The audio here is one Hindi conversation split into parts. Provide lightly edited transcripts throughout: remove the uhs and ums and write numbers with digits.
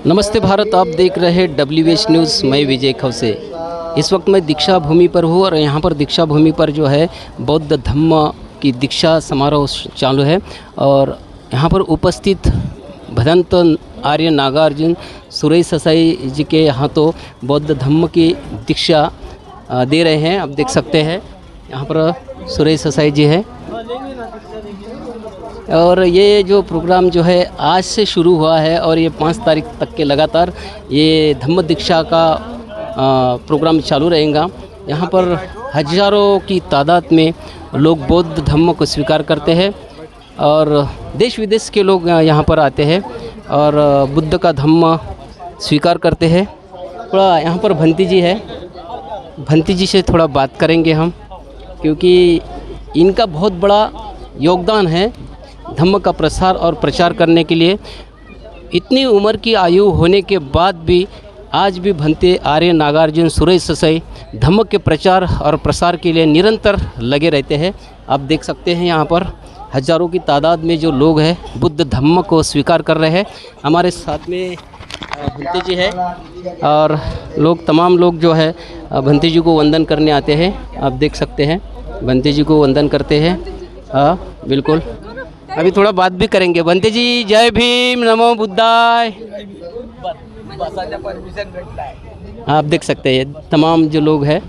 नमस्ते भारत, आप देख रहे हैं WH न्यूज़। मैं विजय खवसे। इस वक्त मैं दीक्षा भूमि पर हूँ और यहाँ पर दीक्षा भूमि पर जो है बौद्ध धम्म की दीक्षा समारोह चालू है और यहाँ पर उपस्थित भदंत आर्य नागार्जुन सुरेश ससाई जी के यहाँ तो बौद्ध धम्म की दीक्षा दे रहे हैं। आप देख सकते हैं यहाँ पर सुरेश ससाई जी है और ये जो प्रोग्राम जो है आज से शुरू हुआ है और ये 5 तारीख तक के लगातार ये धम्म दीक्षा का प्रोग्राम चालू रहेगा। यहाँ पर हजारों की तादाद में लोग बौद्ध धम्म को स्वीकार करते हैं और देश विदेश के लोग यहाँ पर आते हैं और बुद्ध का धम्म स्वीकार करते हैं। थोड़ा यहाँ पर भंती जी है, भंती जी से थोड़ा बात करेंगे हम, क्योंकि इनका बहुत बड़ा योगदान है धम्म का प्रसार और प्रचार करने के लिए। इतनी उम्र की आयु होने के बाद भी आज भी भंते आर्य नागार्जुन सुरेश ससाई धम्म के प्रचार और प्रसार के लिए निरंतर लगे रहते हैं। आप देख सकते हैं यहाँ पर हजारों की तादाद में जो लोग हैं बुद्ध धम्म को स्वीकार कर रहे हैं। हमारे साथ में भंते जी है और लोग तमाम लोग जो है भंते जी को वंदन करने आते हैं। आप देख सकते हैं भंते जी को वंदन करते हैं। बिल्कुल, अभी थोड़ा बात भी करेंगे। भंते जी जय भीम, नमो बुद्धाय। आप देख सकते हैं तमाम जो लोग हैं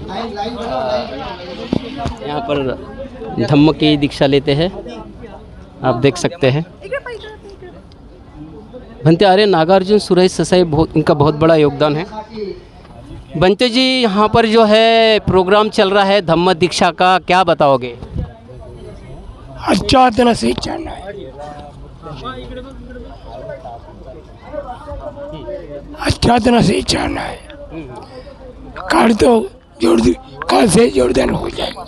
यहाँ पर धम्म की दीक्षा लेते हैं। आप देख सकते हैं भंते आर्य नागार्जुन सुरेश ससाई इनका बहुत बड़ा योगदान है। भंते जी यहाँ पर जो है प्रोग्राम चल रहा है धम्म दीक्षा का, क्या बताओगे? अच्छा तरह से चलना है, अच्छा तरह से चलना है। कल तो कल से जोरदार हो जाएंगे।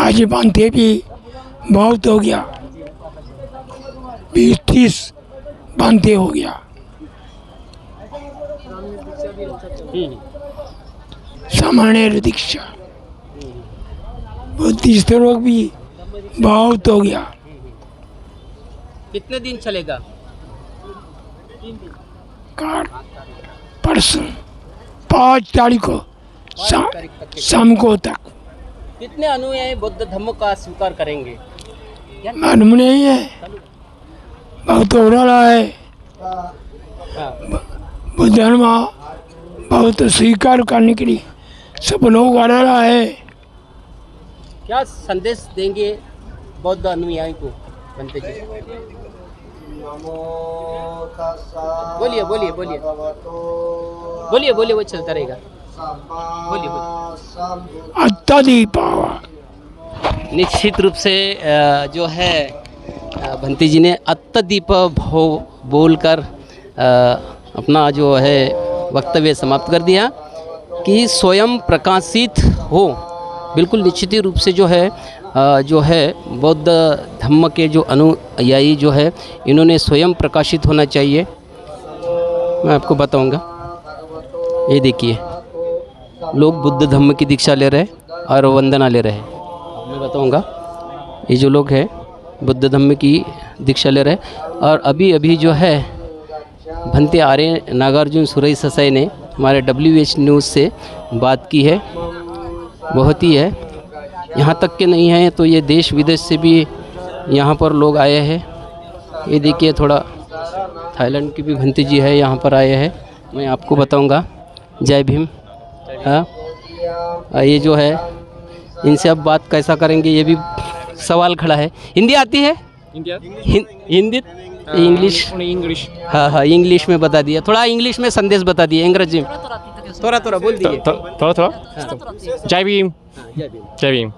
आज बांधे भी बहुत हो गया, 20-30 बांधे हो गया। सामान्य दीक्षा बुद्धिस्ट लोग भी बहुत हो गया। कितने दिन चलेगा? परसों 5 तारीख को शाम को तक। कितने अनुयायी बौद्ध धम्म का स्वीकार करेंगे? मालूम नहीं है, बहुत हो रहा है। बुद्ध धर्म बहुत स्वीकार करने के लिए सब लोग आ रहा है। क्या संदेश देंगे बौद्ध अनुयायी को भंते जी? बोलिए बोलिए बोलिए बोलिए बोलिए, वो चलता रहेगा। बोलिए बोलिए। अत्तदीपावा निश्चित रूप से जो है भंते जी ने अत्तदीप भो बोलकर अपना जो है वक्तव्य समाप्त कर दिया कि स्वयं प्रकाशित हो। बिल्कुल निश्चित रूप से जो है बौद्ध धम्म के जो अनुयायी जो है इन्होंने स्वयं प्रकाशित होना चाहिए। मैं आपको बताऊंगा, ये देखिए लोग बुद्ध धम्म की दीक्षा ले रहे हैं और वंदना ले रहे हैं। मैं बताऊंगा ये जो लोग हैं बुद्ध धम्म की दीक्षा ले रहे हैं। और अभी अभी जो है भंते आर्य नागार्जुन सुरेश ससाई ने हमारे WH न्यूज़ से बात की है। बहुत ही है, यहाँ तक के नहीं है तो ये देश विदेश से भी यहाँ पर लोग आए हैं। ये देखिए थोड़ा थाईलैंड की भी भंती जी है यहाँ पर आए हैं। मैं आपको बताऊँगा। जय भीम। हाँ, ये जो है इनसे अब बात कैसा करेंगे ये भी सवाल खड़ा है। हिंदी आती है? हिंदी इंग्लिश? हाँ, इंग्लिश में बता दिया। थोड़ा इंग्लिश में संदेश बता दिए, अंग्रेजी में थोड़ा बोल दिए। थोड़ा जय भीम, जय भीम,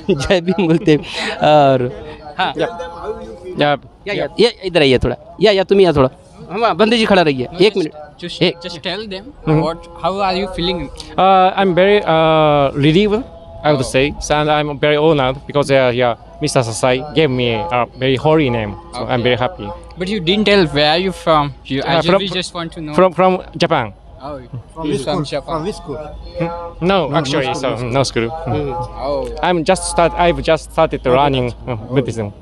जय भीम बोलते। और हाँ या इधर आइए थोड़ा, या तुम या थोड़ा हम बंदे जी खड़ा रहिए 1 minute. Just tell them how are you feeling? I'm very relieved, I would say, and I'm very honored because Mr. Sasai gave me a very holy name, so I'm very happy. But you didn't tell where are you from. We just want to know. From Japan. Oh, from Japan. From which school? No, actually, so no school. Oh. I've just started learning Buddhism.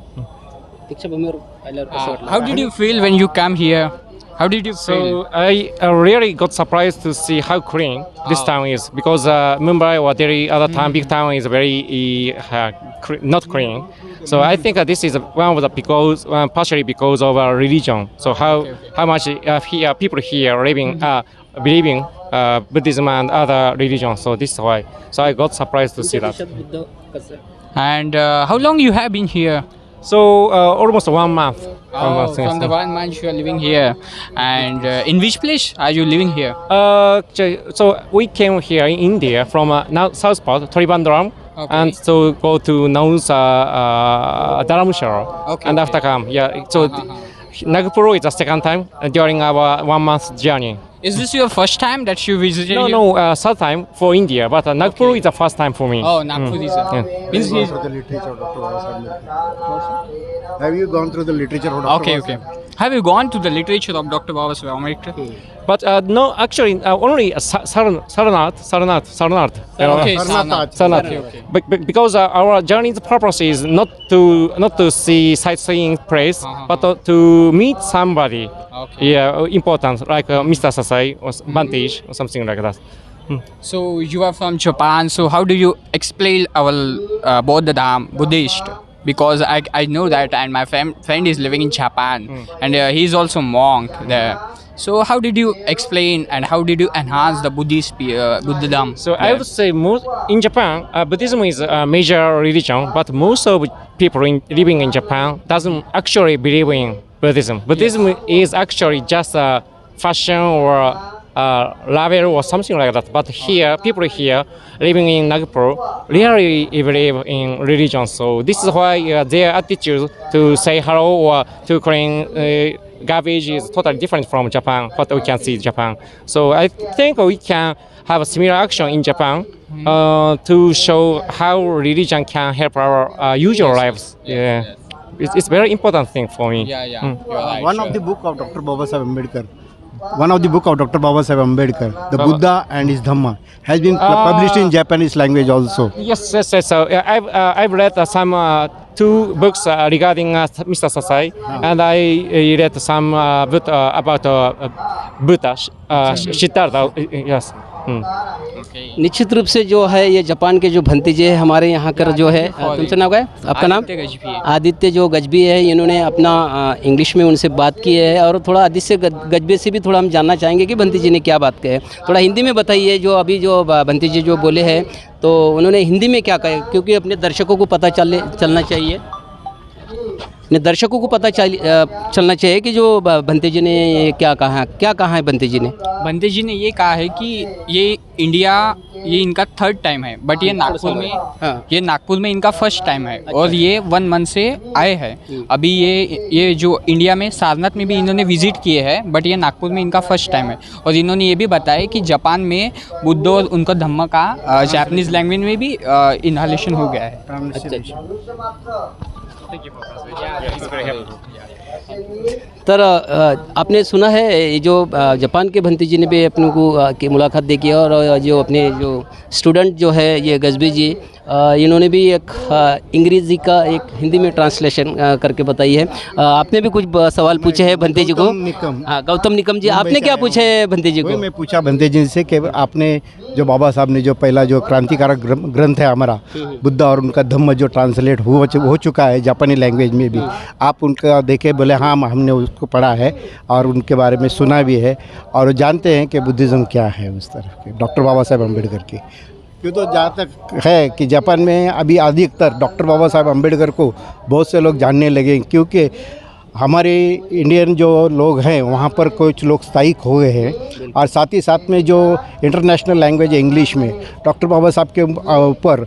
दीक्षाभूमीवर आल्यावर कसं वाटलं? How did you feel when you came here? How did you feel? So I really got surprised to see how clean this town is, because Mumbai or Delhi, other town, big town is very not clean. So I think this is one of the because partially because of our religion. So how much here people here living believing Buddhism and other religions. So this is why. So I got surprised to see that. तुमच्या देशात बुद्ध कसं? And how long you have been here? So almost 1 month. From the 1 month you are living here. And in which place are you living here? So we came here in India from south part, Trivandrum, Okay. and so go to north Dharamshala, Okay, and okay. after come, So Nagpur is the second time during our 1 month journey. Is this your first time that you visited No, here? no, third time for India, but Nagpur Okay. is the first time for me. Oh, Nagpur is Yeah. Means Have you gone through the literature of Dr. Babasaheb Ambedkar? Have you gone through the literature of Dr. Okay, Babasaheb? okay. Have you gone to the literature of Dr. Babasaheb Ambedkar? But no, actually, only Saranat. Okay, Sarnath. Sanat. Okay, okay. Because our journey's purpose is not to see sightseeing place, but to meet somebody. Okay. Yeah, important, like Mr. Sasai or Vantage or something like that. So you are from Japan. So how do you explain our Bodh Dham, Buddhist? Because I know that, and my friend is living in Japan, and he is also monk there. So how did you explain and how did you enhance the Buddhism? So I would say most in Japan, Buddhism is a major religion, but most of people living in Japan doesn't actually believe in Buddhism. Buddhism is actually just a fashion or level or something like that. But here, people here living in Nagpur really believe in religion. So this is why their attitude to say hello or to clean garbage is totally different from Japan, what we can see in Japan. So I think we can have a similar action in Japan to show how religion can help our usual lives. Yeah. It's very important thing for me. Yeah, you're right. One of the book of Dr. Babasaheb Ambedkar. One of the book of Dr. Babasaheb Ambedkar, The Buddha and His Dhamma, has been published in Japanese language also. Yes. So I've read some 2 books regarding Mr. Sasai, and I read some book about Buddha, Siddhartha. Yes. निश्चित रूप से जो है ये जापान के जो भंतीजे हैं हमारे यहाँ कर जो है तुमसे नाम क्या है आपका नाम? आदित्य गजभी। आदित्य जो गजबी है इन्होंने अपना इंग्लिश में उनसे बात की है और थोड़ा आदित्य गजबे से भी थोड़ा हम जानना चाहेंगे कि भंतीजी ने क्या बात कही है। थोड़ा हिंदी में बताइए जो अभी जो भंतीजी जो बोले हैं तो उन्होंने हिंदी में क्या कहा, क्योंकि अपने दर्शकों को पता चलना चाहिए, अपने दर्शकों को पता चलना चाहिए कि जो भंतेजी ने क्या कहा है भंतेजी ने। बंते जी ने ये कहा है कि ये इंडिया ये इनका 3rd टाइम है, बट ये नागपुर में इनका 1st टाइम है। और ये 1 मंथ से आए हैं। अभी ये जो इंडिया में सारनाथ में भी इन्होंने विजिट किए हैं, बट ये नागपुर में इनका 1st टाइम है। और इन्होंने ये भी बताया कि जापान में बुद्ध और उनका धम्म का जापानीज लैंग्वेज में भी इनहालेशन हो गया है। तर आपने सुना है ये जो जापान के भंतीजी ने भी अपने को की मुलाकात देखी है और जो अपने जो स्टूडेंट जो है ये गजबी जी इन्होंने भी एक अंग्रेज़ी का एक हिंदी में ट्रांसलेशन करके बताई है। आपने भी कुछ सवाल पूछे हैं भंते जी को? गौतम निकम जी, आपने क्या पूछे हैं भंते जी को? मैं पूछा भंते जी से कि आपने जो बाबा साहब ने जो पहला जो क्रांतिकारक ग्रंथ है हमारा बुद्ध और उनका धम्म जो ट्रांसलेट हो चुका है जापानी लैंग्वेज में भी, आप उनका देखे? बोले हाँ, हमने उसको पढ़ा है और उनके बारे में सुना भी है और जानते हैं कि बुद्धिज़्म क्या है उस तरह के डॉक्टर बाबा साहब अम्बेडकर की। क्यों तो जहाँ तक है कि जापान में अभी अधिकतर डॉक्टर बाबा साहब अम्बेडकर को बहुत से लोग जानने लगे, क्योंकि हमारे इंडियन जो लोग हैं वहाँ पर कुछ लोग स्थायिक हो गए हैं और साथ ही साथ में जो इंटरनेशनल लैंग्वेज है इंग्लिश में डॉक्टर बाबा साहब के ऊपर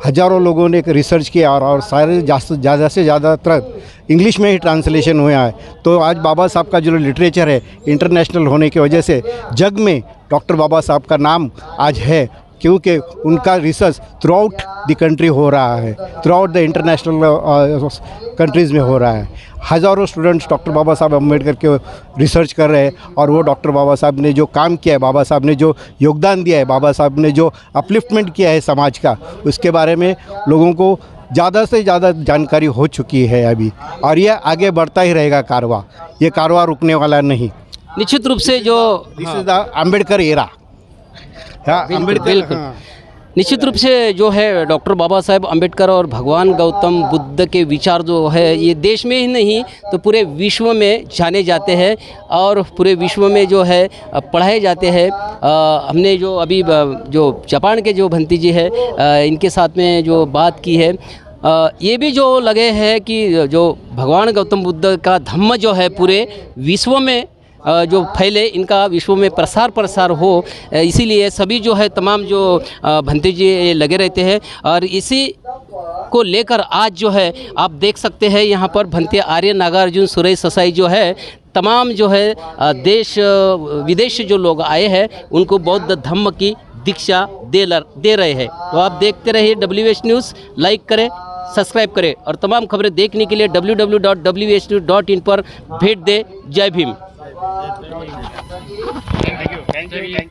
हज़ारों लोगों ने एक रिसर्च किया और सारे ज़्यादा से ज़्यादातर इंग्लिश में ही ट्रांसलेशन हुआ है। तो आज बाबा साहब का जो लिटरेचर है इंटरनेशनल होने की वजह से जग में डॉक्टर बाबा साहब का नाम आज है, क्योंकि उनका research through out the country हो रहा है, through out the international countries में हो रहा है। हज़ारों स्टूडेंट्स डॉक्टर बाबा साहब अम्बेडकर के रिसर्च कर रहे हैं और वो डॉक्टर बाबा साहब ने जो काम किया है, बाबा साहब ने जो योगदान दिया है, बाबा साहब ने जो अपलिफ्टमेंट किया है समाज का, उसके बारे में लोगों को ज़्यादा से ज़्यादा जानकारी हो चुकी है अभी, और ये आगे बढ़ता ही रहेगा कारवां। ये कारवां रुकने वाला नहीं। निश्चित रूप से जो this is the Ambedkar era. हाँ, बिल्कुल। हाँ। निश्चित रूप से जो है डॉक्टर बाबा साहेब अम्बेडकर और भगवान गौतम बुद्ध के विचार जो है ये देश में ही नहीं तो पूरे विश्व में जाने जाते हैं और पूरे विश्व में जो है पढ़ाए जाते हैं। हमने जो अभी जो जापान के जो भंती जी है इनके साथ में जो बात की है, ये भी जो लगे हैं कि जो भगवान गौतम बुद्ध का धम्म जो है पूरे विश्व में जो फैले, इनका विश्व में प्रसार हो, इसीलिए सभी जो है तमाम जो भंते जी लगे रहते हैं। और इसी को लेकर आज जो है आप देख सकते हैं यहाँ पर भंते आर्य नागार्जुन सुरेश ससाई जो है तमाम जो है देश विदेश से जो लोग आए हैं उनको बौद्ध धम्म की दीक्षा दे रहे हैं। तो आप देखते रहिए WH न्यूज़, लाइक करें, सब्सक्राइब करें और तमाम खबरें देखने के लिए www.whnews.in पर भेंट दें। जय भीम। Thank you.